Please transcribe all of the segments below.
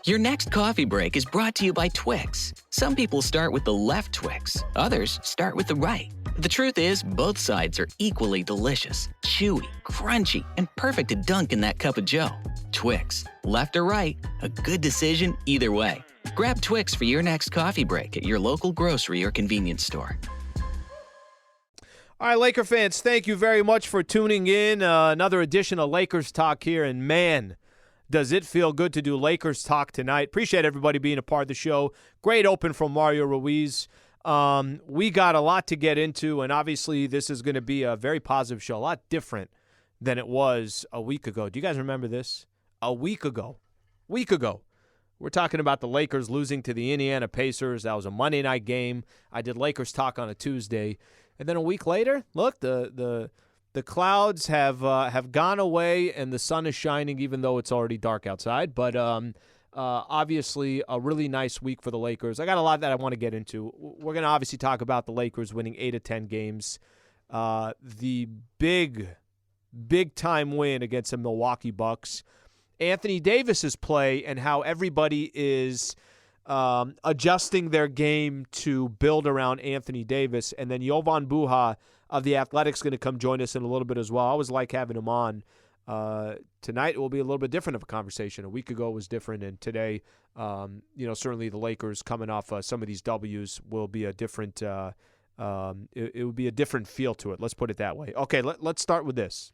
Your next coffee break is brought to you by Twix. Some people start with the left Twix, others start with the right. The truth is, both sides are equally delicious, chewy, crunchy, and perfect to dunk in that cup of joe. Twix, left or right, a good decision either way. Grab Twix for your next coffee break at your local grocery or convenience store. All right, Laker fans, thank you very much for tuning in. Another edition of Lakers Talk here, and man, does it feel good to do Lakers Talk tonight. Appreciate everybody being a part of the show. Great open from Mario Ruiz. We got a lot to get into, and obviously this is going to be a very positive show, a lot different than it was a week ago. Do you guys remember this? A week ago. We're talking about the Lakers losing to the Indiana Pacers. That was a Monday night game. I did Lakers Talk on a Tuesday. And then a week later, look, the clouds have gone away and the sun is shining even though it's already dark outside. But obviously a really nice week for the Lakers. I got a lot that I want to get into. We're going to obviously talk about the Lakers winning 8 of 10 games. The big-time win against the Milwaukee Bucks. Anthony Davis's play and how everybody is adjusting their game to build around Anthony Davis. And then Jovan Buha of The Athletic's going to come join us in a little bit as well. I always like having him on. Tonight it will be a little bit different of a conversation. A week ago was different, and today, certainly the Lakers coming off some of these W's will be a different it will be a different feel to it. Let's put it that way. Okay, let's start with this.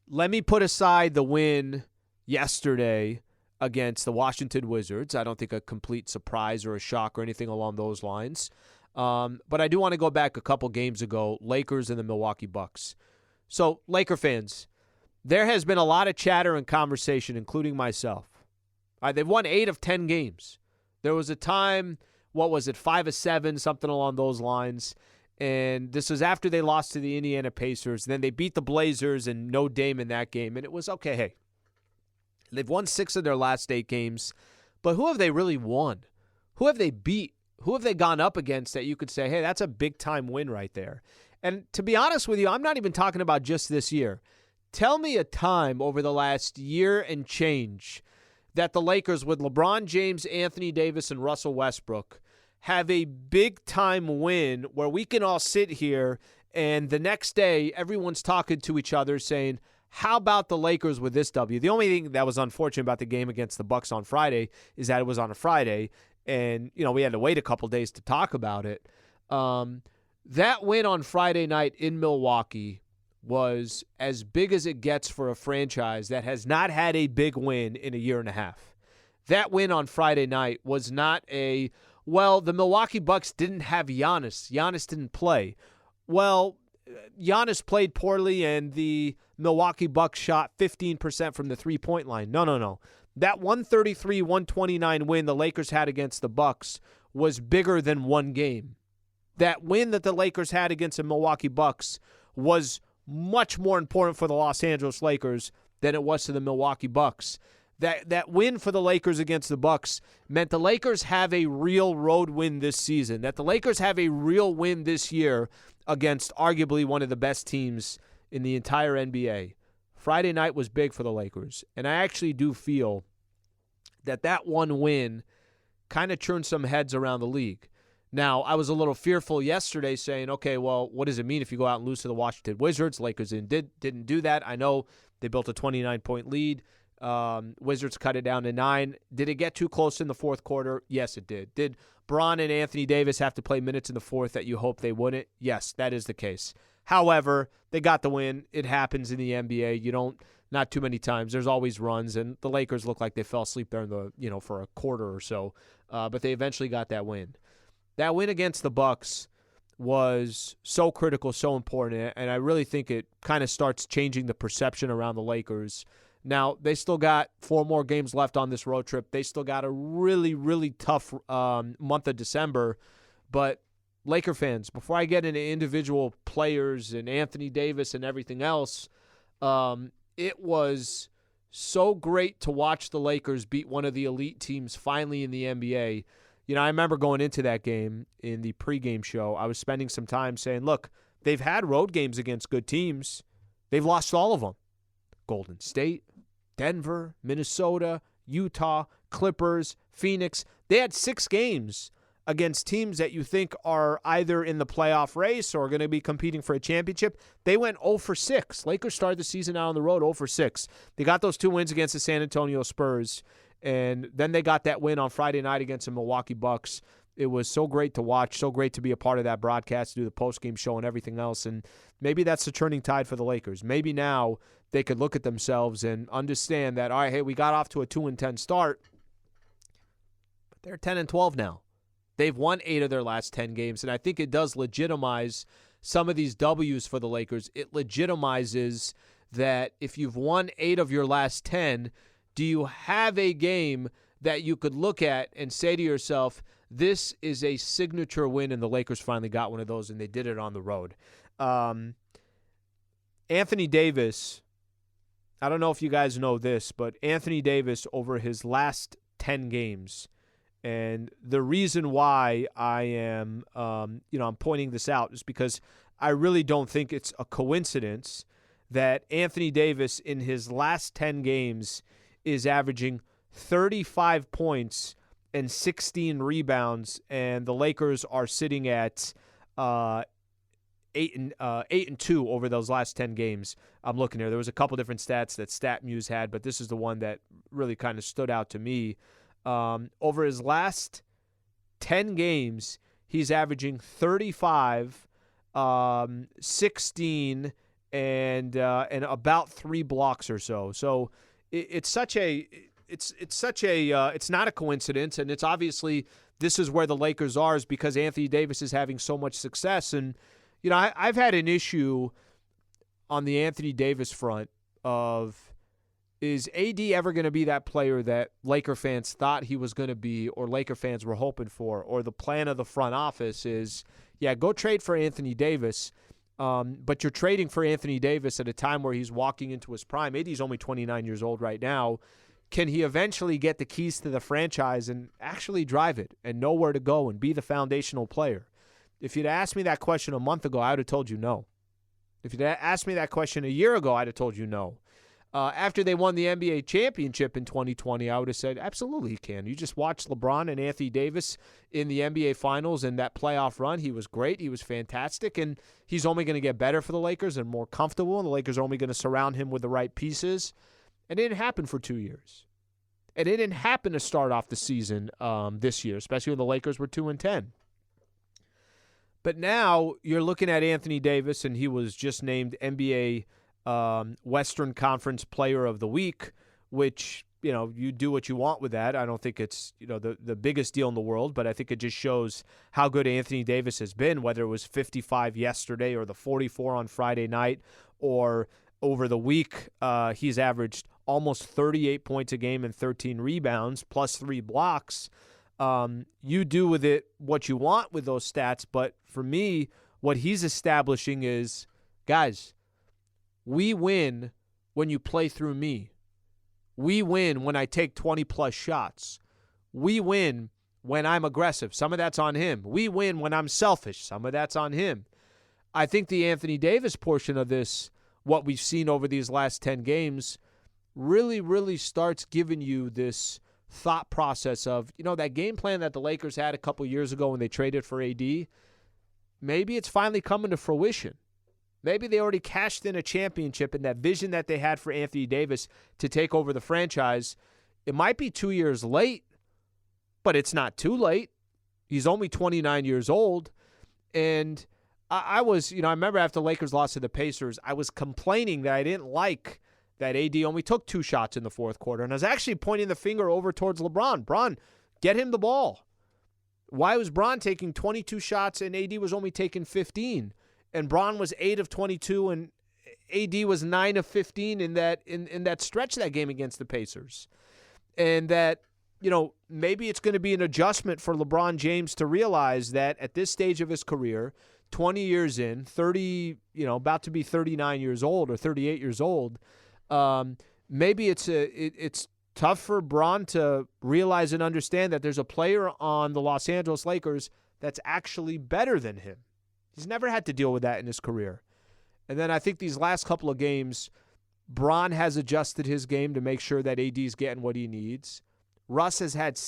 Let me put aside the win yesterday against the Washington Wizards. I don't think a complete surprise or a shock or anything along those lines. But I do want to go back a couple games ago, Lakers and the Milwaukee Bucks. So, Laker fans, there has been a lot of chatter and conversation, including myself. They've won 8 of 10 games. There was a time, 5 of 7, something along those lines. And this was after they lost to the Indiana Pacers. Then they beat the Blazers and no Dame in that game. And it was, okay, hey, they've won 6 of their last 8 games. But who have they really won? Who have they beat? Who have they gone up against that you could say, hey, that's a big-time win right there? And to be honest with you, I'm not even talking about just this year. Tell me a time over the last year and change that the Lakers with LeBron James, Anthony Davis, and Russell Westbrook have a big-time win where we can all sit here and the next day everyone's talking to each other saying, how about the Lakers with this W? The only thing that was unfortunate about the game against the Bucks on Friday is that it was on a Friday, and we had to wait a couple days to talk about it. That win on Friday night in Milwaukee was as big as it gets for a franchise that has not had a big win in a year and a half. That win on Friday night was not the Milwaukee Bucks didn't have Giannis. Giannis didn't play. Well, Giannis played poorly, and the Milwaukee Bucks shot 15% from the three-point line. No. That 133-129 win the Lakers had against the Bucks was bigger than one game. That win that the Lakers had against the Milwaukee Bucks was much more important for the Los Angeles Lakers than it was to the Milwaukee Bucks. That win for the Lakers against the Bucks meant the Lakers have a real road win this season, that the Lakers have a real win this year against arguably one of the best teams in the entire NBA. Friday night was big for the Lakers, and I actually do feel that one win kind of churned some heads around the league. Now, I was a little fearful yesterday saying, okay, well, what does it mean if you go out and lose to the Washington Wizards? Lakers didn't do that. I know they built a 29-point lead. Wizards cut it down to 9. Did it get too close in the fourth quarter? Yes, it did. Did Bron and Anthony Davis have to play minutes in the fourth that you hope they wouldn't? Yes, that is the case. However, they got the win. It happens in the NBA. Not too many times. There's always runs, and the Lakers look like they fell asleep there for a quarter or so. But they eventually got that win. That win against the Bucks was so critical, so important, and I really think it kind of starts changing the perception around the Lakers. Now, they still got 4 more games left on this road trip. They still got a really, really tough month of December. But Laker fans, before I get into individual players and Anthony Davis and everything else, it was so great to watch the Lakers beat one of the elite teams finally in the NBA. I remember going into that game in the pregame show, I was spending some time saying, look, they've had road games against good teams. They've lost all of them. Golden State, Denver, Minnesota, Utah, Clippers, Phoenix. They had 6 games against teams that you think are either in the playoff race or going to be competing for a championship. They went 0 for 6. Lakers started the season out on the road 0 for 6. They got those 2 wins against the San Antonio Spurs, and then they got that win on Friday night against the Milwaukee Bucks. It was so great to watch, so great to be a part of that broadcast, do the postgame show and everything else, and maybe that's the turning tide for the Lakers. Maybe now they could look at themselves and understand that, all right, hey, we got off to a 2-10 start, but they're 10-12 now. They've won 8 of their last 10 games, and I think it does legitimize some of these W's for the Lakers. It legitimizes that if you've won 8 of your last 10, do you have a game that you could look at and say to yourself, this is a signature win, and the Lakers finally got one of those, and they did it on the road. Anthony Davis, I don't know if you guys know this, but Anthony Davis over his last 10 games, and the reason why I am, I'm pointing this out is because I really don't think it's a coincidence that Anthony Davis in his last 10 games is averaging 35 points and 16 rebounds, and the Lakers are sitting at 8-2 over those last 10 games. I'm looking here. There was a couple different stats that StatMuse had, but this is the one that really kind of stood out to me. Over his last 10 games, he's averaging 35, 16, and about 3 blocks or so. So it's not a coincidence, and it's obviously this is where the Lakers are, is because Anthony Davis is having so much success. And I've had an issue on the Anthony Davis front of, is AD ever going to be that player that Laker fans thought he was going to be, or Laker fans were hoping for, or the plan of the front office is, go trade for Anthony Davis, but you're trading for Anthony Davis at a time where he's walking into his prime. AD's only 29 years old right now. Can he eventually get the keys to the franchise and actually drive it and know where to go and be the foundational player? If you'd asked me that question a month ago, I would have told you no. If you'd asked me that question a year ago, I'd have told you no. After they won the NBA championship in 2020, I would have said, absolutely he can. You just watch LeBron and Anthony Davis in the NBA Finals and that playoff run. He was great. He was fantastic, and he's only going to get better for the Lakers and more comfortable, and the Lakers are only going to surround him with the right pieces. And it didn't happen for 2 years. And it didn't happen to start off the season this year, especially when the Lakers were 2-10. But now you're looking at Anthony Davis, and he was just named NBA Western Conference Player of the Week, which, you do what you want with that. I don't think it's, the biggest deal in the world, but I think it just shows how good Anthony Davis has been, whether it was 55 yesterday or the 44 on Friday night, or over the week, he's averaged almost 38 points a game and 13 rebounds, plus 3 blocks. You do with it what you want with those stats, but for me, what he's establishing is, guys, we win when you play through me. We win when I take 20-plus shots. We win when I'm aggressive. Some of that's on him. We win when I'm selfish. Some of that's on him. I think the Anthony Davis portion of this, what we've seen over these last 10 games, really, really starts giving you this thought process of, that game plan that the Lakers had a couple years ago when they traded for AD, maybe it's finally coming to fruition. Maybe they already cashed in a championship, and that vision that they had for Anthony Davis to take over the franchise, it might be 2 years late, but it's not too late. He's only 29 years old. And I was, I remember after the Lakers lost to the Pacers, I was complaining that I didn't like that AD only took 2 shots in the fourth quarter. And I was actually pointing the finger over towards LeBron. Bron, get him the ball. Why was Bron taking 22 shots and AD was only taking 15? And Bron was 8 of 22 and AD was 9 of 15 in that stretch of that game against the Pacers. And that, maybe it's going to be an adjustment for LeBron James to realize that at this stage of his career, 20 years in, 30, about to be 39 years old or 38 years old, maybe it's tough for Bron to realize and understand that there's a player on the Los Angeles Lakers that's actually better than him. He's never had to deal with that in his career. And then I think these last couple of games, Bron has adjusted his game to make sure that AD's getting what he needs. Russ has had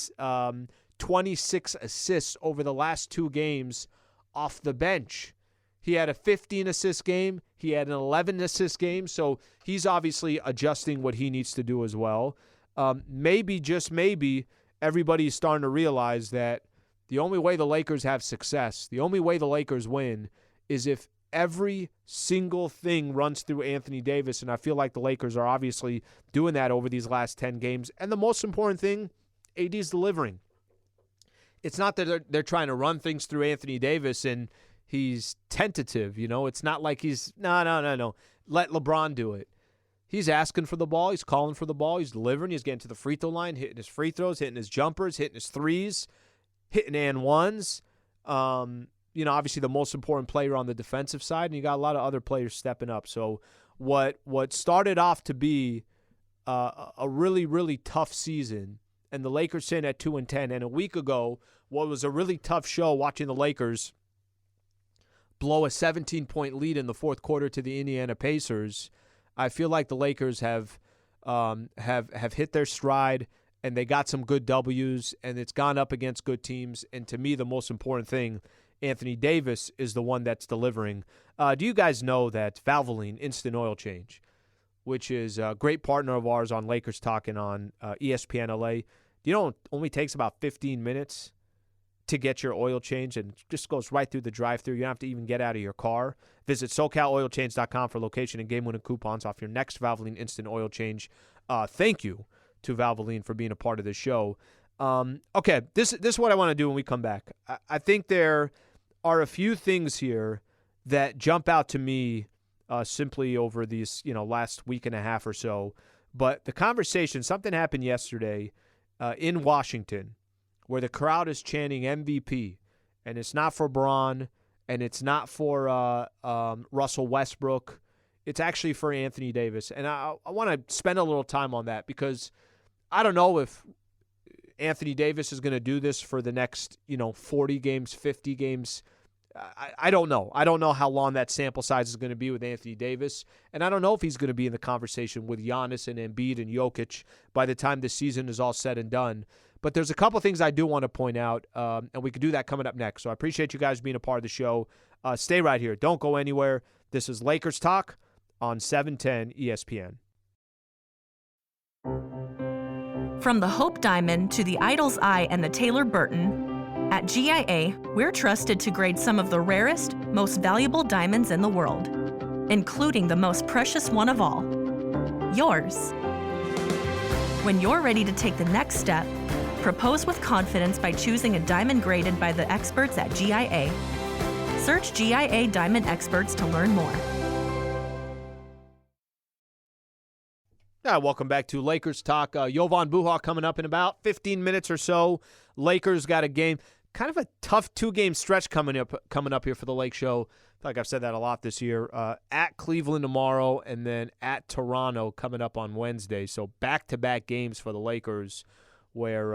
26 assists over the last 2 games off the bench. He had a 15-assist game. He had an 11-assist game. So he's obviously adjusting what he needs to do as well. Maybe, just maybe, everybody's starting to realize that the only way the Lakers have success, the only way the Lakers win, is if every single thing runs through Anthony Davis, and I feel like the Lakers are obviously doing that over these last 10 games. And the most important thing, AD's delivering. It's not that they're trying to run things through Anthony Davis and he's tentative, It's not like he's, no. Let LeBron do it. He's asking for the ball. He's calling for the ball. He's delivering. He's getting to the free throw line, hitting his free throws, hitting his jumpers, hitting his threes, hitting and ones. Obviously the most important player on the defensive side, and you got a lot of other players stepping up. So what started off to be a really, really tough season, and the Lakers sitting at 2-10, and a week ago, what was a really tough show watching the Lakers blow a 17-point lead in the fourth quarter to the Indiana Pacers. I feel like the Lakers have hit their stride, and they got some good W's, and it's gone up against good teams. And to me, the most important thing, Anthony Davis is the one that's delivering. Do you guys know that Valvoline Instant Oil Change, which is a great partner of ours on Lakers Talking on ESPN LA, it only takes about 15 minutes to get your oil change, and just goes right through the drive-thru. You don't have to even get out of your car. Visit SoCalOilChange.com for location and game-winning coupons off your next Valvoline Instant Oil Change. Thank you to Valvoline for being a part of this show. Okay, this is what I want to do when we come back. I think there are a few things here that jump out to me simply over these last week and a half or so. But the conversation, something happened yesterday in Washington where the crowd is chanting MVP, and it's not for Bron, and it's not for Russell Westbrook. It's actually for Anthony Davis. And I want to spend a little time on that because I don't know if Anthony Davis is going to do this for the next 40 games, 50 games. I don't know. I don't know how long that sample size is going to be with Anthony Davis, and I don't know if he's going to be in the conversation with Giannis and Embiid and Jokic by the time this season is all said and done. But there's a couple things I do want to point out, and we can do that coming up next. So I appreciate you guys being a part of the show. Stay right here. Don't go anywhere. This is Lakers Talk on 710 ESPN. From the Hope Diamond to the Idol's Eye and the Taylor Burton, at GIA, we're trusted to grade some of the rarest, most valuable diamonds in the world, including the most precious one of all, yours. When you're ready to take the next step, propose with confidence by choosing a diamond graded by the experts at GIA. Search GIA Diamond Experts to learn more. Welcome back to Lakers Talk. Jovan Buha coming up in about 15 minutes or so. Lakers got a game, kind of a tough 2-game stretch coming up here for the Lake Show. I feel like I've said that a lot this year. At Cleveland tomorrow, and then at Toronto coming up on Wednesday. So back-to-back games for the Lakers where,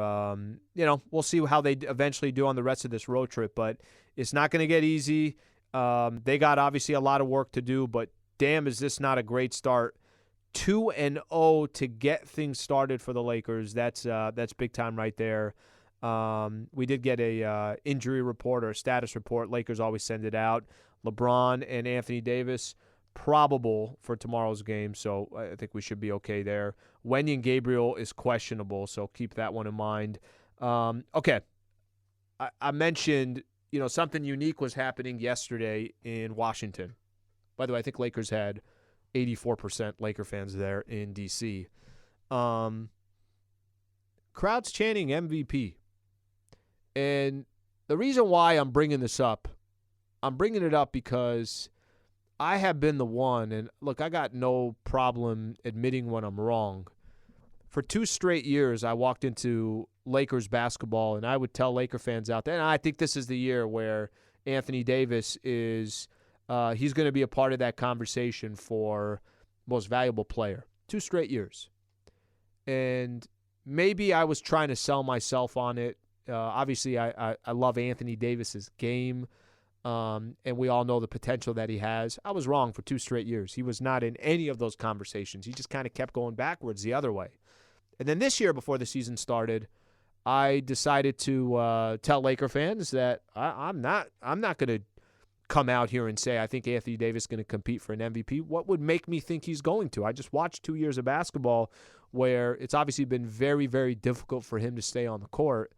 we'll see how they eventually do on the rest of this road trip. But it's not going to get easy. They got obviously a lot of work to do, but damn, is this not a great start. 2-0 to get things started for the Lakers. That's big time right there. We did get a injury report or a status report. Lakers always send it out. LeBron and Anthony Davis probable for tomorrow's game, so I think we should be okay there. Wenyen Gabriel is questionable, so keep that one in mind. Okay, I mentioned something unique was happening yesterday in Washington. By the way, I think Lakers had 84% Laker fans there in D.C. Crowds chanting MVP. And the reason why I'm bringing this up, I'm bringing it up because I have been the one, and look, I got no problem admitting when I'm wrong. For 2 straight years, I walked into Lakers basketball, and I would tell Laker fans out there, and I think this is the year where Anthony Davis is he's going to be a part of that conversation for most valuable player. 2 straight years. And maybe I was trying to sell myself on it. Obviously, I love Anthony Davis's game. And we all know the potential that he has. I was wrong for 2 straight years. He was not in any of those conversations. He just kind of kept going backwards the other way. And then this year, before the season started, I decided to tell Laker fans that I'm not going to come out here and say I think Anthony Davis is going to compete for an MVP. What would make me think he's going to? I just watched 2 years of basketball where it's obviously been very, very difficult for him to stay on the court.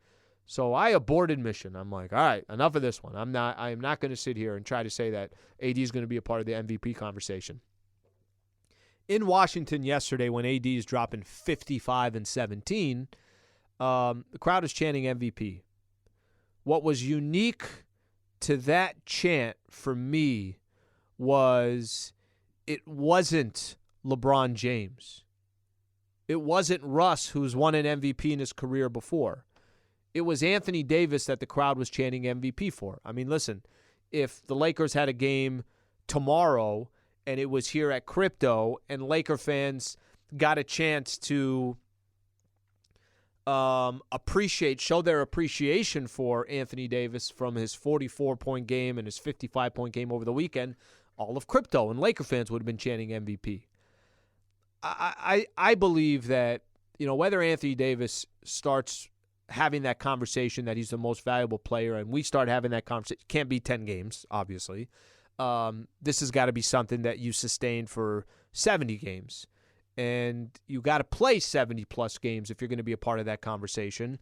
So I aborted mission. I'm like, all right, enough of this one. I am not going to sit here and try to say that AD is going to be a part of the MVP conversation. In Washington yesterday, when AD is dropping 55 and 17, the crowd is chanting MVP. What was unique to that chant for me was it wasn't LeBron James. It wasn't Russ, who's won an MVP in his career before. It was Anthony Davis that the crowd was chanting MVP for. I mean, listen, if the Lakers had a game tomorrow and it was here at Crypto and Laker fans got a chance to show their appreciation for Anthony Davis from his 44-point game and his 55-point game over the weekend, all of Crypto and Laker fans would have been chanting MVP. I believe that, whether Anthony Davis starts having that conversation that he's the most valuable player and we start having that conversation, can't be 10 games, obviously. This has got to be something that you sustain for 70 games. And you got to play 70-plus games if you're going to be a part of that conversation.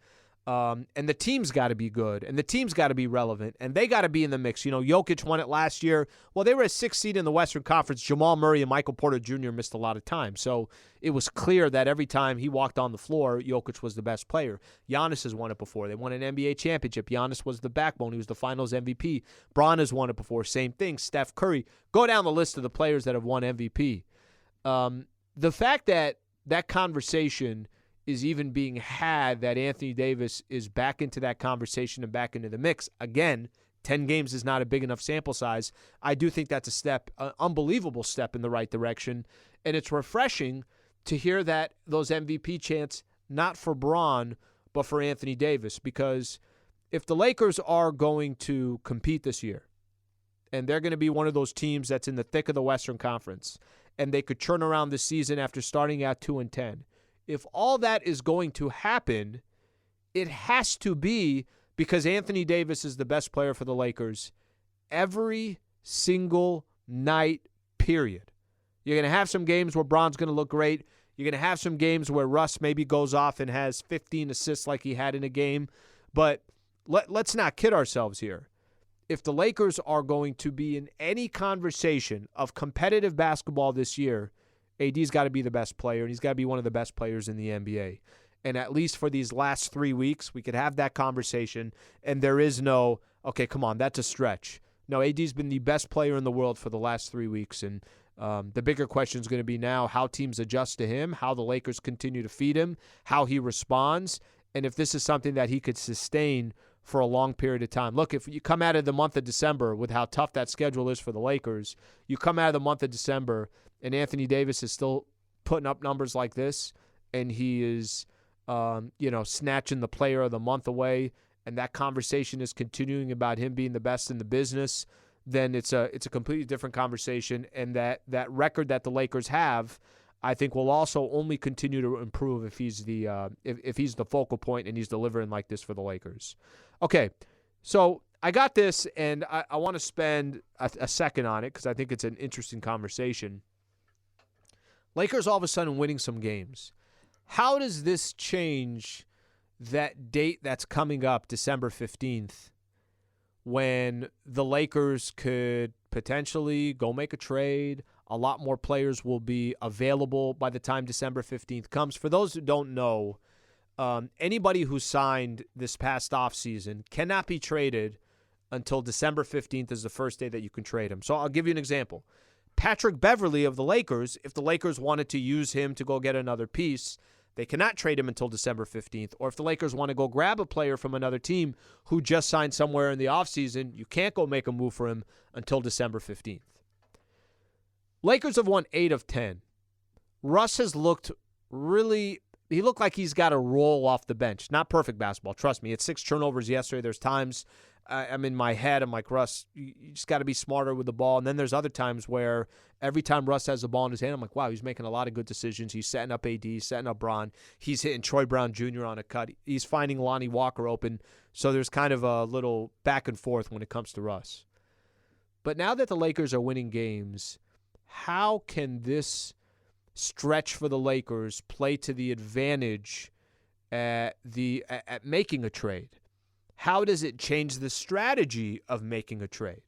And the team's got to be good, and the team's got to be relevant, and they got to be in the mix. Jokic won it last year. Well, they were a 6th seed in the Western Conference. Jamal Murray and Michael Porter Jr. missed a lot of time. So it was clear that every time he walked on the floor, Jokic was the best player. Giannis has won it before. They won an NBA championship. Giannis was the backbone. He was the finals MVP. Bron has won it before. Same thing. Steph Curry. Go down the list of the players that have won MVP. The fact that that conversation is even being had, that Anthony Davis is back into that conversation and back into the mix, again, 10 games is not a big enough sample size. I do think that's a step, an unbelievable step in the right direction, and it's refreshing to hear that those MVP chants, not for Bron, but for Anthony Davis, because if the Lakers are going to compete this year, and they're going to be one of those teams that's in the thick of the Western Conference, and they could turn around this season after starting at 2-10. If all that is going to happen, it has to be because Anthony Davis is the best player for the Lakers every single night, period. You're going to have some games where Bron's going to look great. You're going to have some games where Russ maybe goes off and has 15 assists like he had in a game. But let's not kid ourselves here. If the Lakers are going to be in any conversation of competitive basketball this year, AD's got to be the best player, and he's got to be one of the best players in the NBA. And at least for these last 3 weeks, we could have that conversation, and there is no, okay, come on, that's a stretch. No, AD's been the best player in the world for the last 3 weeks, and the bigger question is going to be now how teams adjust to him, how the Lakers continue to feed him, how he responds, and if this is something that he could sustain for a long period of time. Look, if you come out of the month of December with how tough that schedule is for the Lakers, you come out of the month of December and Anthony Davis is still putting up numbers like this, and he is, snatching the player of the month away, and that conversation is continuing about him being the best in the business, then it's a completely different conversation, and that record that the Lakers have, I think, will also only continue to improve if he's the focal point and he's delivering like this for the Lakers. Okay, so I got this, and I want to spend a second on it because I think it's an interesting conversation. Lakers all of a sudden winning some games. How does this change that date that's coming up, December 15th, when the Lakers could potentially go make a trade? A lot more players will be available by the time December 15th comes. For those who don't know, anybody who signed this past offseason cannot be traded until December 15th is the first day that you can trade him. So I'll give you an example. Patrick Beverley of the Lakers, if the Lakers wanted to use him to go get another piece, they cannot trade him until December 15th. Or if the Lakers want to go grab a player from another team who just signed somewhere in the offseason, you can't go make a move for him until December 15th. Lakers have won 8 of 10. Russ has looked he looked like he's got a roll off the bench. Not perfect basketball, trust me. It's 6 turnovers yesterday. There's times I'm in my head. I'm like, Russ, you just got to be smarter with the ball. And then there's other times where every time Russ has the ball in his hand, I'm like, wow, he's making a lot of good decisions. He's setting up AD, setting up Bron. He's hitting Troy Brown Jr. on a cut. He's finding Lonnie Walker open. So there's kind of a little back and forth when it comes to Russ. But now that the Lakers are winning games, how can this stretch for the Lakers play to the advantage at making a trade? How does it change the strategy of making a trade?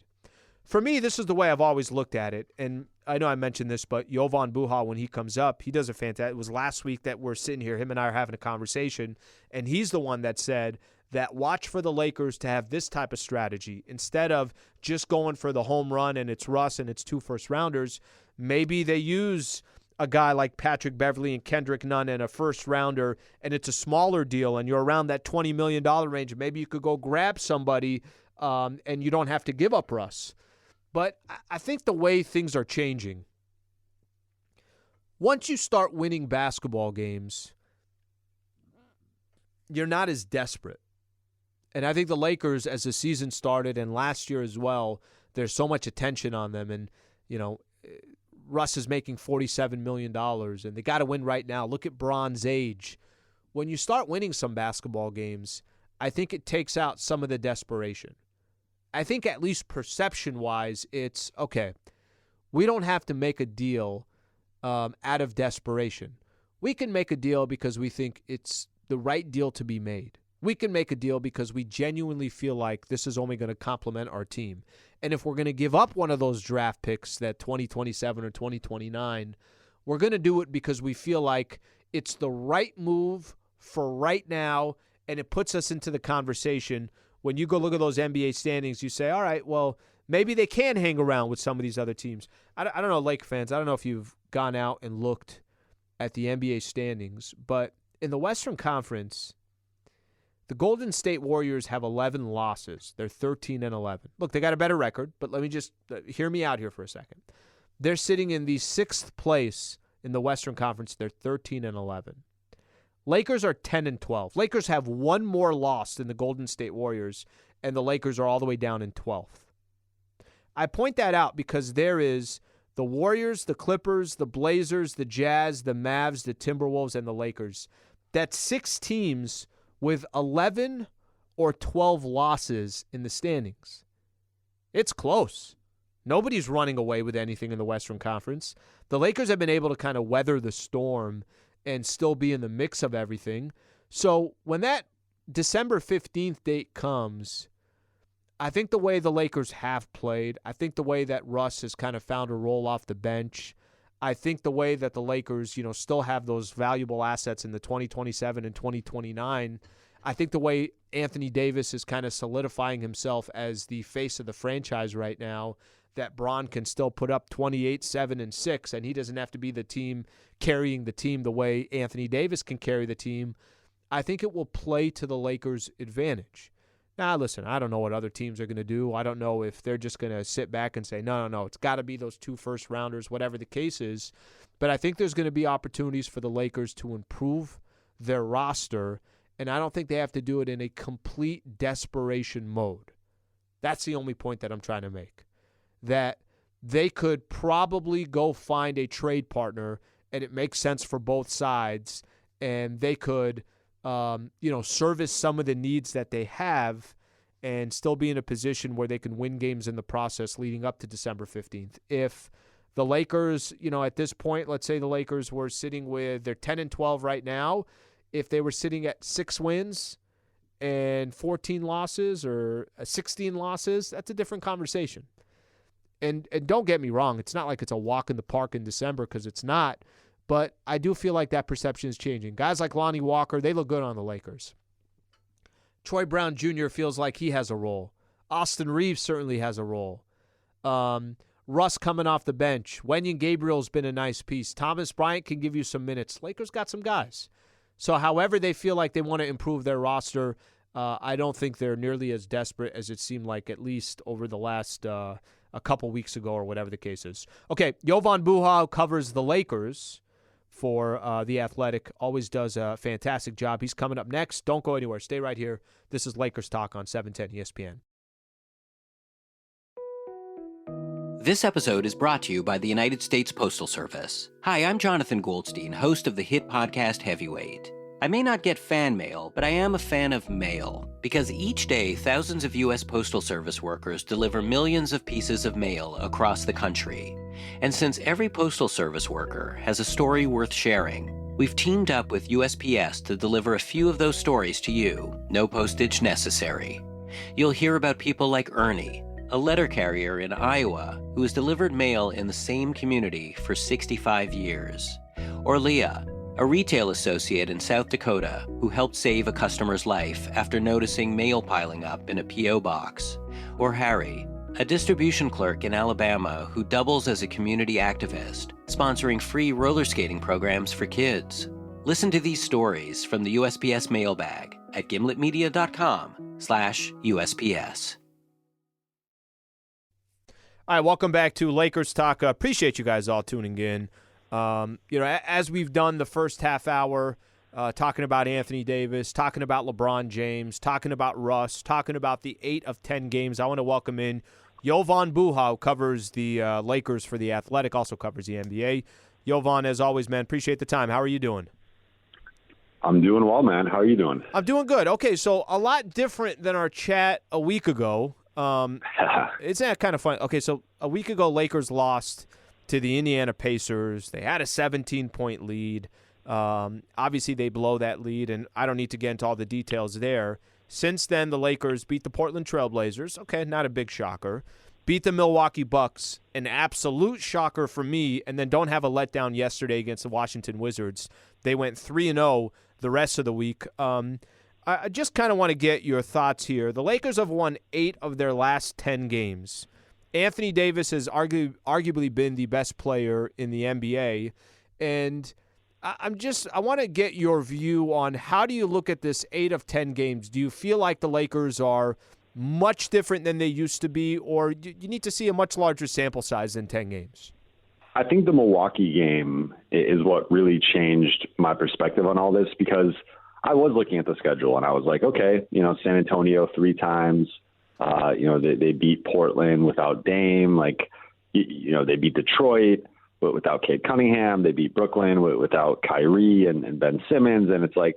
For me, this is the way I've always looked at it. And I know I mentioned this, but Jovan Buha, when he comes up, he does a fantastic. It was last week that we're sitting here, him and I are having a conversation, and he's the one that said that watch for the Lakers to have this type of strategy. Instead of just going for the home run and it's Russ and it's 2 first-rounders, maybe they use a guy like Patrick Beverley and Kendrick Nunn and a first-rounder, and it's a smaller deal, and you're around that $20 million range. Maybe you could go grab somebody, and you don't have to give up Russ. But I think the way things are changing, once you start winning basketball games, you're not as desperate. And I think the Lakers, as the season started, and last year as well, there's so much attention on them. And, Russ is making $47 million, and they got to win right now. Look at Bron's age. When you start winning some basketball games, I think it takes out some of the desperation. I think at least perception-wise, it's, okay, we don't have to make a deal out of desperation. We can make a deal because we think it's the right deal to be made. We can make a deal because we genuinely feel like this is only going to complement our team. And if we're going to give up one of those draft picks, that 2027 or 2029, we're going to do it because we feel like it's the right move for right now, and it puts us into the conversation. When you go look at those NBA standings, you say, all right, well, maybe they can hang around with some of these other teams. I don't know, Lake fans, I don't know if you've gone out and looked at the NBA standings, but in the Western Conference, the Golden State Warriors have 11 losses. They're 13-11. Look, they got a better record, but let me just hear me out here for a second. They're sitting in the 6th place in the Western Conference. They're 13-11. Lakers are 10-12. Lakers have one more loss than the Golden State Warriors, and the Lakers are all the way down in 12th. I point that out because there is the Warriors, the Clippers, the Blazers, the Jazz, the Mavs, the Timberwolves, and the Lakers. That's 6 teams with 11 or 12 losses in the standings. It's close. Nobody's running away with anything in the Western Conference. The Lakers have been able to kind of weather the storm and still be in the mix of everything. So when that December 15th date comes, I think the way the Lakers have played, I think the way that Russ has kind of found a role off the bench, I think the way that the Lakers, still have those valuable assets in the 2027 and 2029, I think the way Anthony Davis is kind of solidifying himself as the face of the franchise right now, that Bron can still put up 28, 7, and 6, and he doesn't have to be the team carrying the team the way Anthony Davis can carry the team, I think it will play to the Lakers' advantage. Now, listen, I don't know what other teams are going to do. I don't know if they're just going to sit back and say, no, it's got to be those 2 first-rounders, whatever the case is. But I think there's going to be opportunities for the Lakers to improve their roster, and I don't think they have to do it in a complete desperation mode. That's the only point that I'm trying to make. That they could probably go find a trade partner, and it makes sense for both sides, and they could service some of the needs that they have and still be in a position where they can win games in the process leading up to December 15th. If the Lakers, at this point, let's say the Lakers were sitting with, they're 10-12 right now. If they were sitting at 6 wins and 14 losses or 16 losses, that's a different conversation. And don't get me wrong, it's not like it's a walk in the park in December, because it's not. But I do feel like that perception is changing. Guys like Lonnie Walker, they look good on the Lakers. Troy Brown Jr. feels like he has a role. Austin Reeves certainly has a role. Russ coming off the bench. Wenyen Gabriel's been a nice piece. Thomas Bryant can give you some minutes. Lakers got some guys. So however they feel like they want to improve their roster, I don't think they're nearly as desperate as it seemed like, at least over the last a couple weeks ago or whatever the case is. Okay, Jovan Buha covers the Lakers for The Athletic. Always does a fantastic job. He's coming up next. Don't go anywhere. Stay right here. This is Lakers Talk on 710 ESPN. This episode is brought to you by the United States Postal Service. Hi, I'm Jonathan Goldstein, host of the hit podcast Heavyweight. I may not get fan mail, but I am a fan of mail, because each day thousands of U.S. Postal Service workers deliver millions of pieces of mail across the country. And since every Postal Service worker has a story worth sharing, we've teamed up with USPS to deliver a few of those stories to you, no postage necessary. You'll hear about people like Ernie, a letter carrier in Iowa who has delivered mail in the same community for 65 years. Or Leah, a retail associate in South Dakota who helped save a customer's life after noticing mail piling up in a P.O. box. Or Harry, a distribution clerk in Alabama who doubles as a community activist, sponsoring free roller skating programs for kids. Listen to these stories from the USPS mailbag at gimletmedia.com/USPS. All right, welcome back to Lakers Talk. Appreciate you guys all tuning in. As we've done the first half hour, talking about Anthony Davis, talking about LeBron James, talking about Russ, talking about the 8 of 10 games, I want to welcome in Jovan Buha, who covers the Lakers for The Athletic, also covers the NBA. Jovan, as always, man, appreciate the time. How are you doing? I'm doing well, man. How are you doing? I'm doing good. Okay, so a lot different than our chat a week ago. It's kind of fun. Okay, so a week ago, Lakers lost to the Indiana Pacers. They had a 17-point lead. Obviously, they blow that lead, and I don't need to get into all the details there. Since then, the Lakers beat the Portland Trailblazers. Okay, not a big shocker. Beat the Milwaukee Bucks, an absolute shocker for me, and then don't have a letdown yesterday against the Washington Wizards. They went 3-0 the rest of the week. I just kind of want to get your thoughts here. The Lakers have won 8 of their last 10 games. Anthony Davis has arguably been the best player in the NBA, and I want to get your view on how do you look at this 8 of 10 games? Do you feel like the Lakers are much different than they used to be, or you need to see a much larger sample size than 10 games? I think the Milwaukee game is what really changed my perspective on all this, because I was looking at the schedule and I was like, okay, San Antonio 3 times, they beat Portland without Dame, they beat Detroit without Cade Cunningham, they beat Brooklyn without Kyrie and Ben Simmons, and it's like,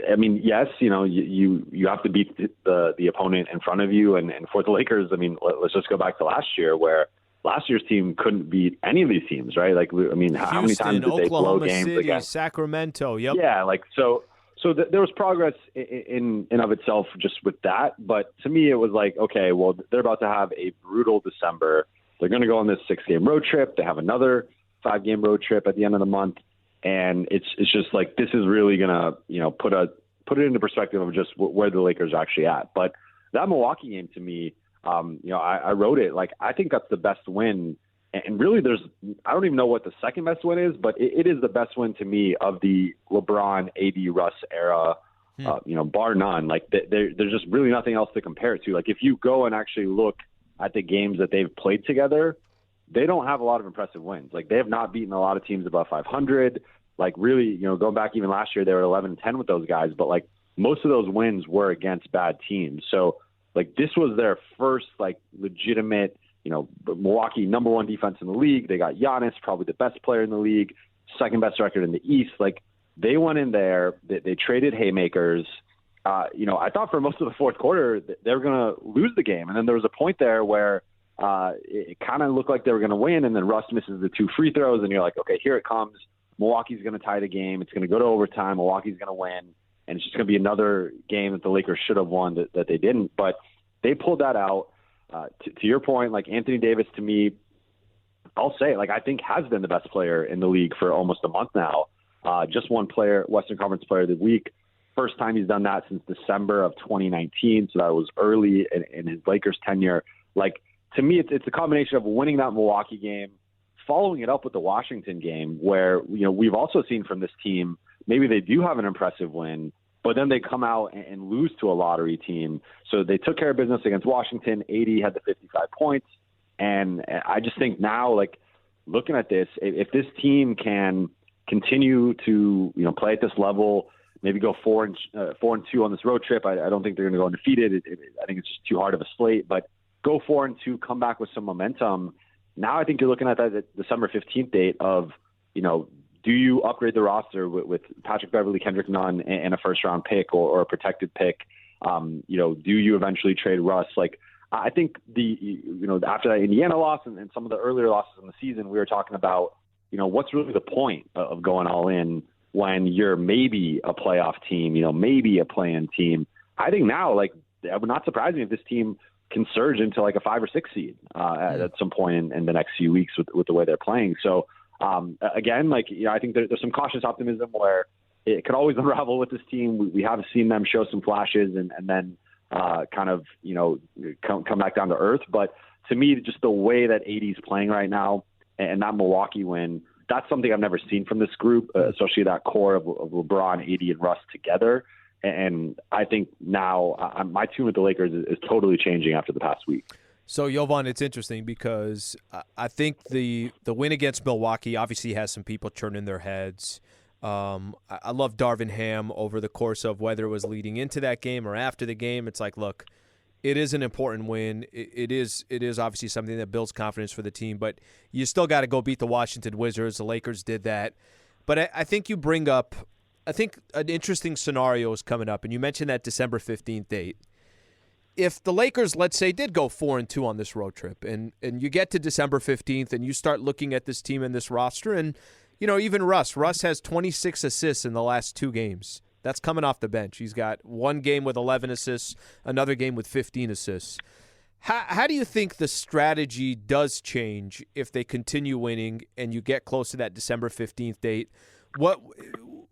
I mean, yes, you have to beat the opponent in front of you, and for the Lakers, I mean, let's just go back to last year where last year's team couldn't beat any of these teams, right? Like, I mean, Houston, how many times did they blow games City, against Sacramento? Yep. Yeah, So there was progress in of itself just with that. But to me, it was like, okay, well, they're about to have a brutal December. They're going to go on this 6-game road trip. They have another 5-game road trip at the end of the month. And it's just like, this is really going to, put it into perspective of just where the Lakers are actually at. But that Milwaukee game, to me, I wrote it like, I think that's the best win. And really, I don't even know what the second best win is, but it is the best win to me of the LeBron, AD, Russ era, bar none. Like, there's just really nothing else to compare it to. Like, if you go and actually look at the games that they've played together, they don't have a lot of impressive wins. Like, they have not beaten a lot of teams above 500. Like, really, going back even last year, they were 11-10 with those guys. But, like, most of those wins were against bad teams. So, like, this was their first, like, legitimate – Milwaukee, number 1 defense in the league. They got Giannis, probably the best player in the league, second best record in the East. Like, they went in there, they traded haymakers. I thought for most of the fourth quarter they were going to lose the game. And then there was a point there where it kind of looked like they were going to win. And then Russ misses the 2 free throws. And you're like, okay, here it comes. Milwaukee's going to tie the game. It's going to go to overtime. Milwaukee's going to win. And it's just going to be another game that the Lakers should have won that they didn't. But they pulled that out. To your point, like, Anthony Davis, to me, I'll say, like, I think has been the best player in the league for almost a month now. Just one player, Western Conference Player of the Week. First time he's done that since December of 2019. So that was early in his Lakers tenure. Like, to me, it's a combination of winning that Milwaukee game, following it up with the Washington game, where, we've also seen from this team, maybe they do have an impressive win, but then they come out and lose to a lottery team. So they took care of business against Washington. 80 had the 55 points. And I just think now, like, looking at this, if this team can continue to, play at this level, maybe go 4-2 on this road trip. I don't think they're going to go undefeated. I think it's just too hard of a slate, but go 4-2, come back with some momentum. Now I think you're looking at that December 15th date of, do you upgrade the roster with Patrick Beverley, Kendrick Nunn, and a first-round pick or a protected pick? Do you eventually trade Russ? Like, I think after that Indiana loss and some of the earlier losses in the season, we were talking about, what's really the point of going all in when you're maybe a playoff team, maybe a play-in team. I think now, like, it would not surprise me if this team can surge into like a 5 or 6 seed at some point in the next few weeks with the way they're playing. So again, like, I think there's some cautious optimism where it could always unravel with this team. We have seen them show some flashes and then kind of, come back down to earth. But to me, just the way that AD is playing right now and that Milwaukee win, that's something I've never seen from this group, especially that core of LeBron, AD, and Russ together. And I think now my tune with the Lakers is totally changing after the past week. So, Jovan, it's interesting because I think the win against Milwaukee obviously has some people turning their heads. I love Darvin Ham over the course of whether it was leading into that game or after the game. It's like, look, it is an important win. It is obviously something that builds confidence for the team, but you still got to go beat the Washington Wizards. The Lakers did that. But I think you bring up – I think an interesting scenario is coming up, and you mentioned that December 15th date. If the Lakers, let's say, did go 4-2 on this road trip, and you get to December 15th and you start looking at this team and this roster, and, even Russ has 26 assists in the last 2 games. That's coming off the bench. He's got one game with 11 assists, another game with 15 assists. How do you think the strategy does change if they continue winning and you get close to that December 15th date?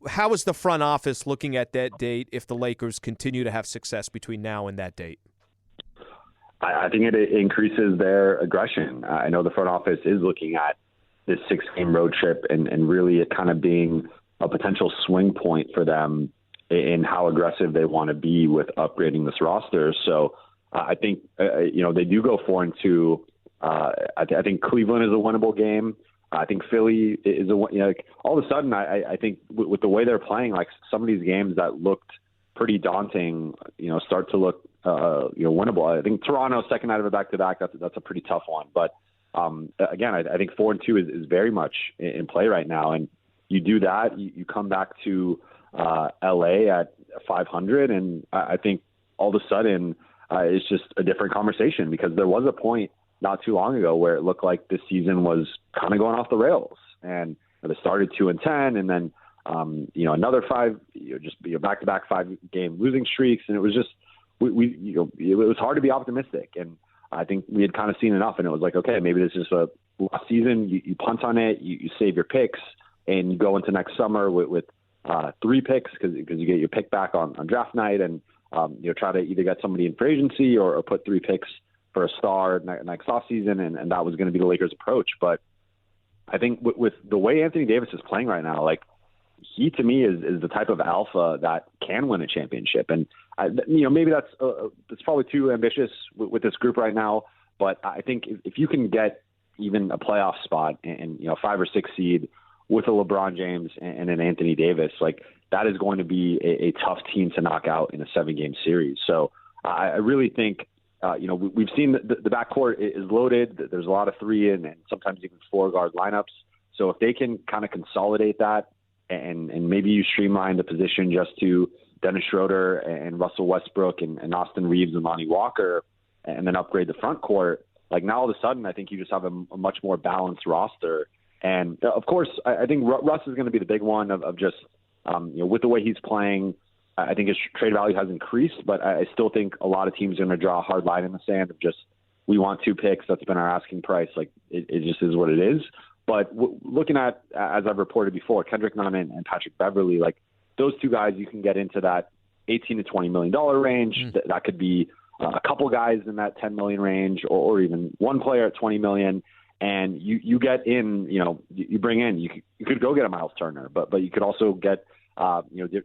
How is the front office looking at that date if the Lakers continue to have success between now and that date? I think it increases their aggression. I know the front office is looking at this 6-game road trip and really it kind of being a potential swing point for them in how aggressive they want to be with upgrading this roster. So I think, they do go 4-2. I think Cleveland is a winnable game. I think Philly is all of a sudden, I think with the way they're playing, like some of these games that looked pretty daunting, start to look, winnable. I think Toronto, second out of a back-to-back, that's a pretty tough one. But again, I think 4-2 is very much in play right now. And you do that, you come back to LA at 500, and I think all of a sudden it's just a different conversation because there was a point not too long ago where it looked like this season was kind of going off the rails, and they started 2-10, and then another 5, back-to-back 5-game losing streaks, and it was just it was hard to be optimistic, and I think we had kind of seen enough, and it was like, okay, maybe this is a last season. You punt on it, you save your picks, and you go into next summer with 3 picks because you get your pick back on draft night, and try to either get somebody in free agency or put 3 picks for a star next offseason, and that was going to be the Lakers' approach. But I think with the way Anthony Davis is playing right now, like he to me is the type of alpha that can win a championship. And maybe that's probably too ambitious with this group right now. But I think if you can get even a playoff spot and 5 or 6 seed with a LeBron James and an Anthony Davis, like that is going to be a tough team to knock out in a 7-game series. So I really think. We've seen the backcourt is loaded. There's a lot of 3 and sometimes even 4-guard lineups. So if they can kind of consolidate that and maybe you streamline the position just to Dennis Schroeder and Russell Westbrook and Austin Reeves and Lonnie Walker and then upgrade the front court, like now all of a sudden I think you just have a much more balanced roster. And of course, I think Russ is going to be the big one of just, with the way he's playing. I think his trade value has increased, but I still think a lot of teams are going to draw a hard line in the sand of just, we want 2 picks. That's been our asking price. Like it just is what it is. But looking at, as I've reported before, Kendrick Nunn and Patrick Beverley, like those 2 guys, you can get into that $18 to $20 million range. That could be a couple guys in that $10 million range, or even one player at $20 million. And you get in, you bring in, you could go get a Miles Turner, but you could also get,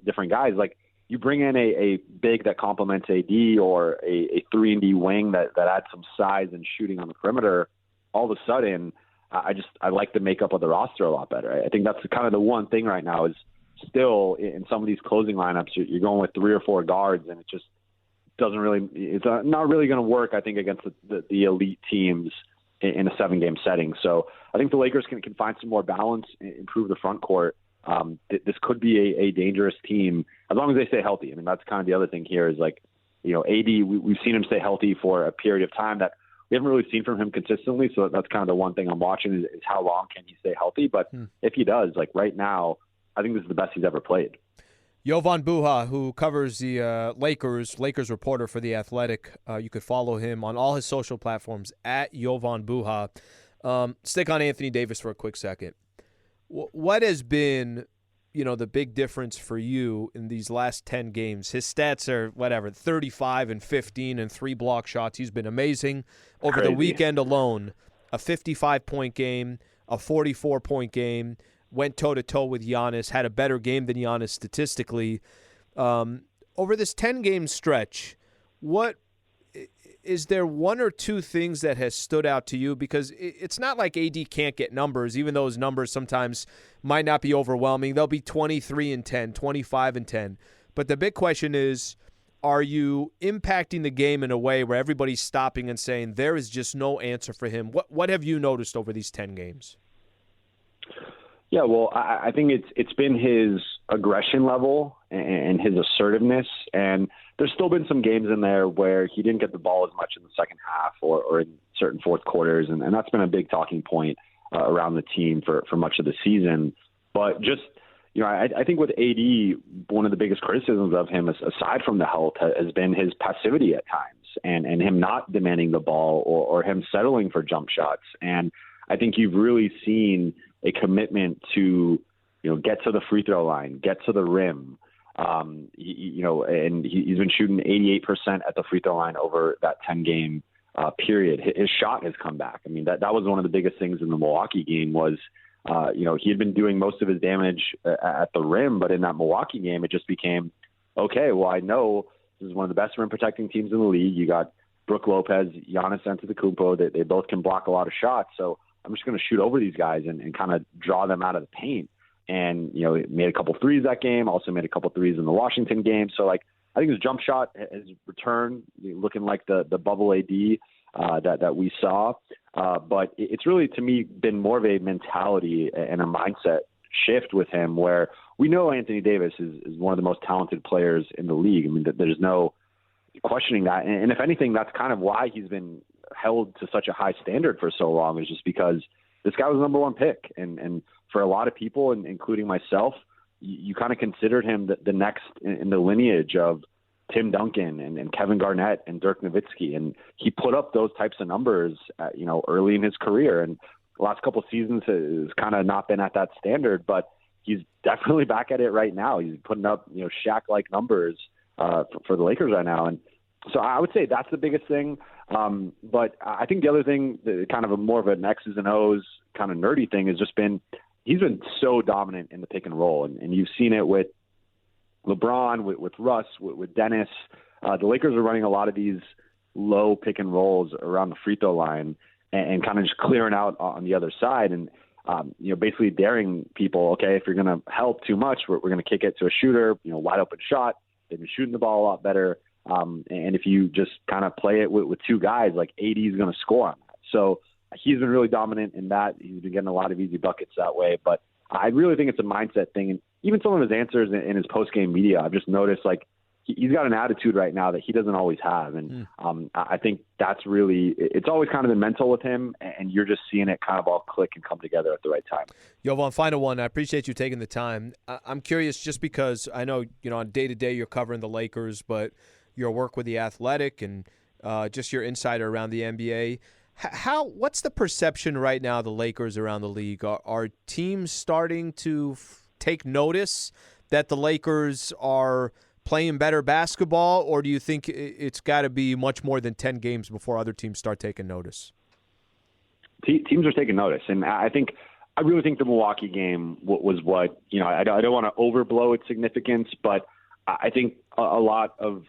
different guys. Like, you bring in a big that complements AD or a 3-and-D wing that adds some size and shooting on the perimeter, all of a sudden, I like the makeup of the roster a lot better. I think that's kind of the one thing right now is still in some of these closing lineups, you're going with 3 or 4 guards, and it just doesn't really – it's not really going to work, I think, against the elite teams in a 7-game setting. So I think the Lakers can find some more balance, improve the front court. This could be a dangerous team as long as they stay healthy. I mean, that's kind of the other thing here is like, AD, we've seen him stay healthy for a period of time that we haven't really seen from him consistently. So that's kind of the one thing I'm watching is how long can he stay healthy. But if he does, like right now, I think this is the best he's ever played. Jovan Buha, who covers the Lakers reporter for The Athletic. You could follow him on all his social platforms at Jovan Buha. Stick on Anthony Davis for a quick second. What has been, the big difference for you in these last 10 games? His stats are, 35 and 15 and 3 block shots. He's been amazing. Over Crazy. The weekend alone, a 55-point game, a 44-point game, went toe-to-toe with Giannis, had a better game than Giannis statistically. Over this 10-game stretch, what is there one or two things that has stood out to you? Because it's not like AD can't get numbers, even though his numbers sometimes might not be overwhelming. They'll be 23 and 10, 25 and 10. But the big question is, are you impacting the game in a way where everybody's stopping and saying there is just no answer for him? What have you noticed over these 10 games? Yeah, well, I think it's been his aggression level and his assertiveness, and there's still been some games in there where he didn't get the ball as much in the second half or in certain fourth quarters, and that's been a big talking point around the team for much of the season. But just, I think with AD, one of the biggest criticisms of him, aside from the health, has been his passivity at times and him not demanding the ball or him settling for jump shots. And I think you've really seen a commitment to, get to the free throw line, get to the rim. And he's been shooting 88% at the free throw line over that 10-game period. His shot has come back. I mean, that was one of the biggest things in the Milwaukee game was, he had been doing most of his damage at the rim, but in that Milwaukee game, it just became, okay, well, I know this is one of the best rim protecting teams in the league. You got Brook Lopez, Giannis Antetokounmpo. They both can block a lot of shots. So I'm just going to shoot over these guys and kind of draw them out of the paint. And, made a couple threes that game, also made a couple threes in the Washington game. So, I think his jump shot has returned, looking like the bubble AD that we saw. But it's really, to me, been more of a mentality and a mindset shift with him where we know Anthony Davis is one of the most talented players in the league. I mean, there's no questioning that. And if anything, that's kind of why he's been held to such a high standard for so long, is just because this guy was the number one pick. And for a lot of people, and including myself, you kind of considered him the next in the lineage of Tim Duncan and Kevin Garnett and Dirk Nowitzki. And he put up those types of numbers, early in his career. And the last couple of seasons has kind of not been at that standard, but he's definitely back at it right now. He's putting up, Shaq-like numbers for the Lakers right now. And so I would say that's the biggest thing. But I think the other thing, kind of more of an X's and O's kind of nerdy thing, has just been he's been so dominant in the pick and roll. And you've seen it with LeBron, with Russ, with Dennis. The Lakers are running a lot of these low pick and rolls around the free throw line and kind of just clearing out on the other side. And, basically daring people, okay, if you're going to help too much, we're going to kick it to a shooter, wide open shot. They've been shooting the ball a lot better. And if you just kind of play it with two guys, like AD is going to score on that. So he's been really dominant in that. He's been getting a lot of easy buckets that way. But I really think it's a mindset thing. And even some of his answers in his post-game media, I've just noticed, like, he's got an attitude right now that he doesn't always have. And I think that's really – it's always kind of been mental with him, and you're just seeing it kind of all click and come together at the right time. Jovan, final one. I appreciate you taking the time. I'm curious just because I know, on day-to-day you're covering the Lakers, but your work with The Athletic and just your insider around the NBA, what's the perception right now of the Lakers around the league? Are teams starting to take notice that the Lakers are – playing better basketball, or do you think it's got to be much more than 10 games before other teams start taking notice? Teams are taking notice, and I really think the Milwaukee game was what, I don't want to overblow its significance, but I think a lot of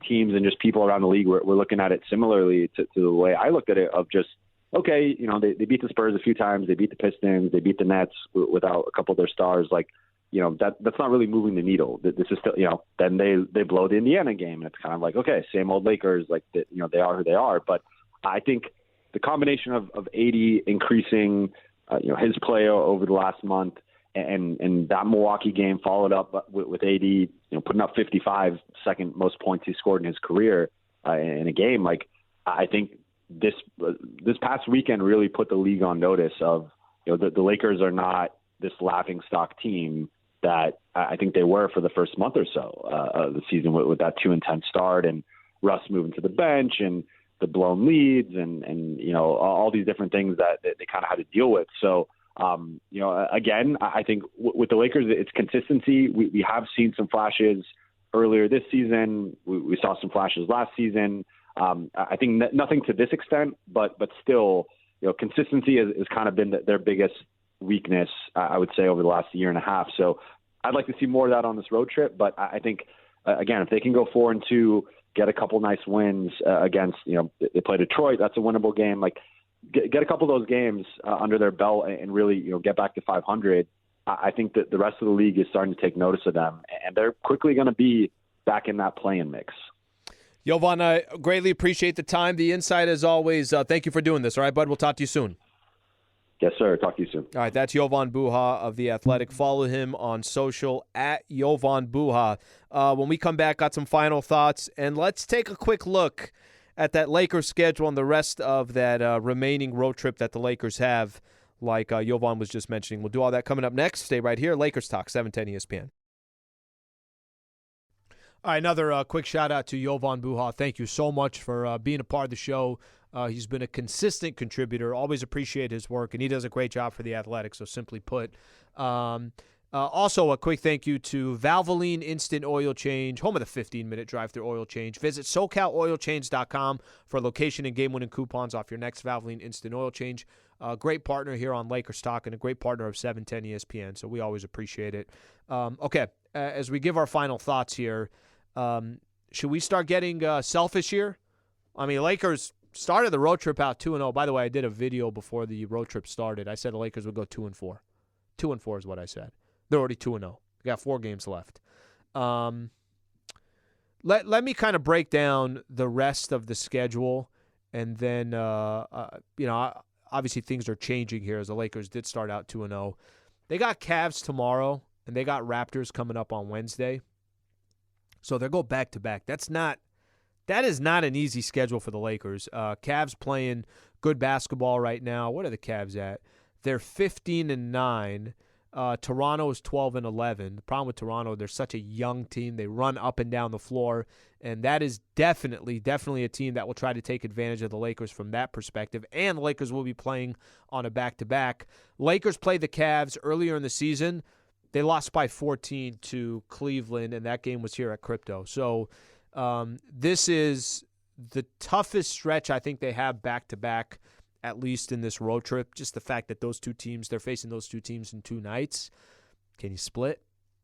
teams and just people around the league were looking at it similarly to the way I looked at it, of just, okay, they beat the Spurs a few times, they beat the Pistons, they beat the Nets without a couple of their stars, like, that's not really moving the needle. This is still, then they blow the Indiana game, and it's kind of like, okay, same old Lakers, like, they are who they are. But I think the combination of AD increasing, his play over the last month, and that Milwaukee game followed up with AD, putting up 55, second most points he scored in his career in a game. Like, I think this past weekend really put the league on notice of, the Lakers are not this laughingstock team that I think they were for the first month or so of the season with that 2-10 start, and Russ moving to the bench and the blown leads and all these different things that they kind of had to deal with. So, again, I think with the Lakers, it's consistency. We have seen some flashes earlier this season. We saw some flashes last season. I think nothing to this extent, but still, consistency has kind of been their biggest weakness, I would say, over the last year and a half. So I'd like to see more of that on this road trip. But I think, again, if they can go 4-2, get a couple nice wins against, they play Detroit, that's a winnable game. Like, get a couple of those games under their belt and really, get back to 500. I think that the rest of the league is starting to take notice of them, and they're quickly going to be back in that play-in mix. Jovan, I greatly appreciate the time, the insight as always. Thank you for doing this. All right, bud, we'll talk to you soon. Yes, sir. Talk to you soon. All right, that's Jovan Buha of The Athletic. Follow him on social at Jovan Buha. When we come back, got some final thoughts, and let's take a quick look at that Lakers schedule and the rest of that remaining road trip that the Lakers have, like Jovan was just mentioning. We'll do all that coming up next. Stay right here. Lakers Talk, 710 ESPN. All right, another quick shout-out to Jovan Buha. Thank you so much for being a part of the show. He's been a consistent contributor. Always appreciate his work, and he does a great job for The Athletic, so simply put. Also, a quick thank you to Valvoline Instant Oil Change, home of the 15-minute drive-thru oil change. Visit SoCalOilChange.com for location and game-winning coupons off your next Valvoline Instant Oil Change. Great partner here on Lakers Talk and a great partner of 710 ESPN, so we always appreciate it. Okay, as we give our final thoughts here, should we start getting selfish here? I mean, Lakers started the road trip out 2-0. By the way, I did a video before the road trip started. I said the Lakers would go 2-4. 2-4 is what I said. They're already 2-0. They got 4 games left. Let me kind of break down the rest of the schedule, and then obviously things are changing here as the Lakers did start out 2-0. They got Cavs tomorrow, and they got Raptors coming up on Wednesday. So they'll go back-to-back. That is not an easy schedule for the Lakers. Cavs playing good basketball right now. What are the Cavs at? They're 15-9. Toronto is 12-11. The problem with Toronto, they're such a young team. They run up and down the floor, and that is definitely a team that will try to take advantage of the Lakers from that perspective. And the Lakers will be playing on a back-to-back. Lakers played the Cavs earlier in the season. They lost by 14 to Cleveland, and that game was here at Crypto. So this is the toughest stretch I think they have back-to-back, at least in this road trip. Just the fact that they're facing those two teams in 2 nights. Can you split?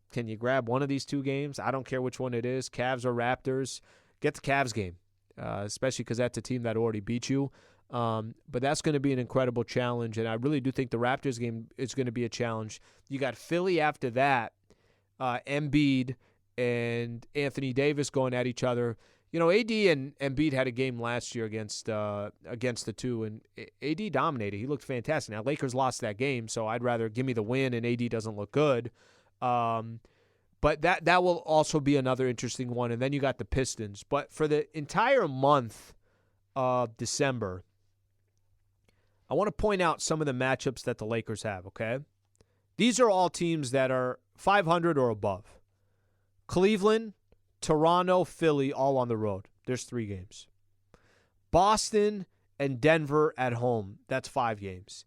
Can you grab one of these 2 games? I don't care which one it is, Cavs or Raptors. Get the Cavs game, especially because that's a team that already beat you. But that's going to be an incredible challenge, and I really do think the Raptors game is going to be a challenge. You got Philly after that, Embiid and Anthony Davis going at each other. AD and Embiid had a game last year against the two, and AD dominated. He looked fantastic. Now, Lakers lost that game, so I'd rather give me the win, and AD doesn't look good. But that will also be another interesting one. And then you got the Pistons. But for the entire month of December, I want to point out some of the matchups that the Lakers have, okay? These are all teams that are 500 or above. Cleveland, Toronto, Philly, all on the road. There's 3 games. Boston and Denver at home. That's 5 games.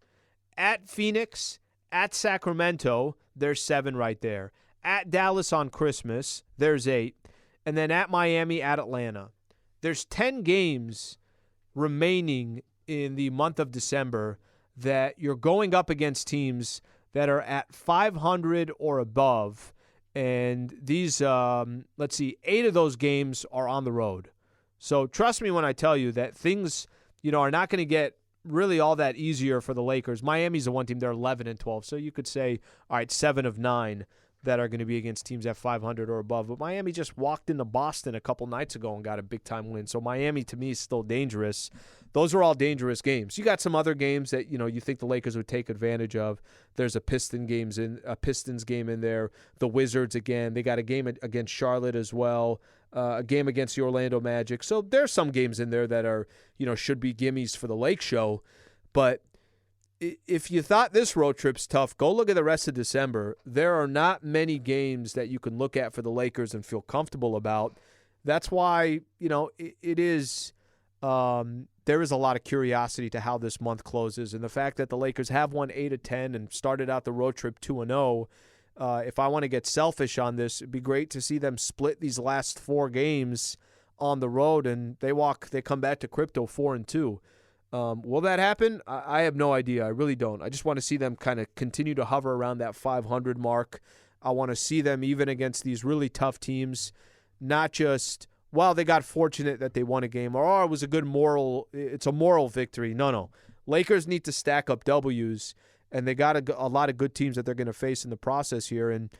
At Phoenix, at Sacramento, there's 7 right there. At Dallas on Christmas, there's 8. And then at Miami, at Atlanta. There's 10 games remaining in the month of December that you're going up against teams that are at 500 or above. And these, 8 of those games are on the road. So trust me when I tell you that things, are not going to get really all that easier for the Lakers. Miami's the one team, they're 11-12. So you could say, all right, 7 of 9. that are going to be against teams at 500 or above. But Miami just walked into Boston a couple nights ago and got a big-time win. So Miami, to me, is still dangerous. Those are all dangerous games. You got some other games that you think the Lakers would take advantage of. There's a Pistons game in there. The Wizards again. They got a game against Charlotte as well. A game against the Orlando Magic. So there's some games in there that are should be gimmies for the Lake Show. But if you thought this road trip's tough, go look at the rest of December. There are not many games that you can look at for the Lakers and feel comfortable about. That's why, it is there is a lot of curiosity to how this month closes. And the fact that the Lakers have won 8 of 10 and started out the road trip 2-0, if I want to get selfish on this, it'd be great to see them split these last 4 games on the road and they come back to crypto 4-2. Will that happen? I have no idea. I really don't. I just want to see them kind of continue to hover around that 500 mark. I want to see them even against these really tough teams, not just, they got fortunate that they won a game, or it was it's a moral victory. No. Lakers need to stack up W's, and they got a lot of good teams that they're going to face in the process here, and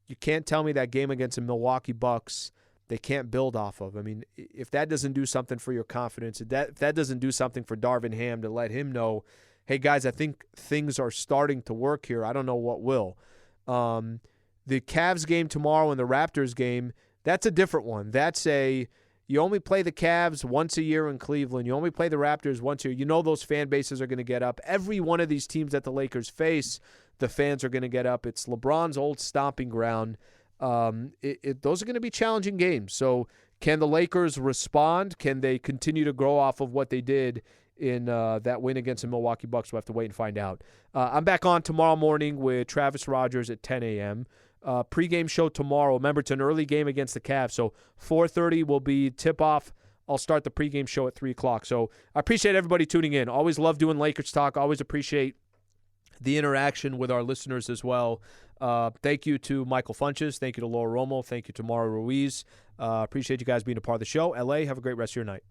you can't tell me that game against the Milwaukee Bucks they can't build off of. I mean, if that doesn't do something for your confidence, if that doesn't do something for Darvin Ham to let him know, hey, guys, I think things are starting to work here. I don't know what will. The Cavs game tomorrow and the Raptors game, that's a different one. You only play the Cavs once a year in Cleveland. You only play the Raptors once a year. Those fan bases are going to get up. Every one of these teams that the Lakers face, the fans are going to get up. It's LeBron's old stomping ground. Those are going to be challenging games. So can the Lakers respond? Can they continue to grow off of what they did in that win against the Milwaukee Bucks? We'll have to wait and find out. I'm back on tomorrow morning with Travis Rogers at 10 a.m. Pre-game show tomorrow. Remember, it's an early game against the Cavs. So 4:30 will be tip-off. I'll start the pre-game show at 3 o'clock. So I appreciate everybody tuning in. Always love doing Lakers talk. Always appreciate the interaction with our listeners as well. Thank you to Michael Funches. Thank you to Laura Romo. Thank you to Mara Ruiz. Appreciate you guys being a part of the show. LA, have a great rest of your night.